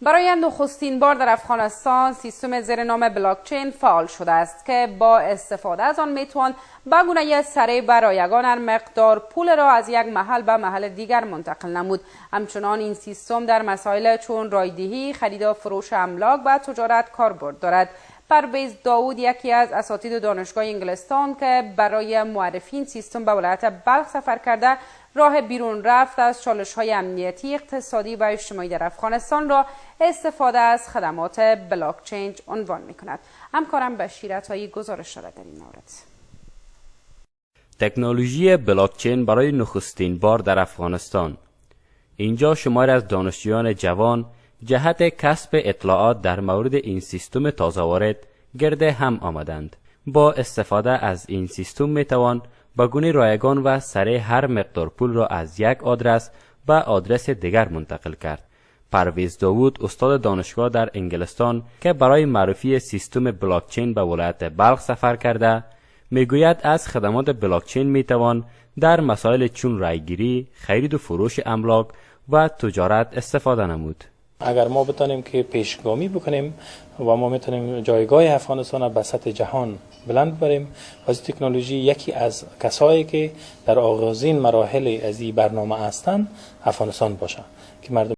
برای نخستین بار در افغانستان سیستم زیر نام بلاکچین فعال شده است که با استفاده از آن میتوان به گونه سریع و رایگان مقدار پول را از یک محل به محل دیگر منتقل نمود. همچنان این سیستم در مسائل چون رایدهی، خرید و فروش املاک و تجارت کاربرد دارد. پرویز داود یکی از اساتید دانشگاه انگلستان که برای معرفی این سیستم به ولایت بلخ سفر کرده، راه بیرون رفت از چالش‌های امنیتی، اقتصادی و اجتماعی در افغانستان را استفاده از خدمات بلاکچین عنوان می‌کند. همکارم بشیر عطایی گزارش دارد در این مورد. تکنولوژی بلاکچین برای نخستین بار در افغانستان. اینجا شماری از دانشجویان جوان جهت کسب اطلاعات در مورد این سیستم تازه وارد گرد هم آمدند. با استفاده از این سیستم میتوان به گونه رایگان و سریع هر مقدار پول را از یک آدرس به آدرس دیگر منتقل کرد. پرویز داود استاد دانشگاه در انگلستان که برای معرفی سیستم بلاکچین به ولایت بلخ سفر کرده، میگوید از خدمات بلاکچین میتوان در مسائل چون رایگیری، خرید و فروش املاک و تجارت استفاده نمود. اگر ما بتانیم که پیشگامی بکنیم و ما میتونیم جایگاه افغانستان به سطح جهان بلند ببریم، از تکنولوژی یکی از کسایی که در آغازین مراحل از این برنامه هستند افغانستان باشه که مردم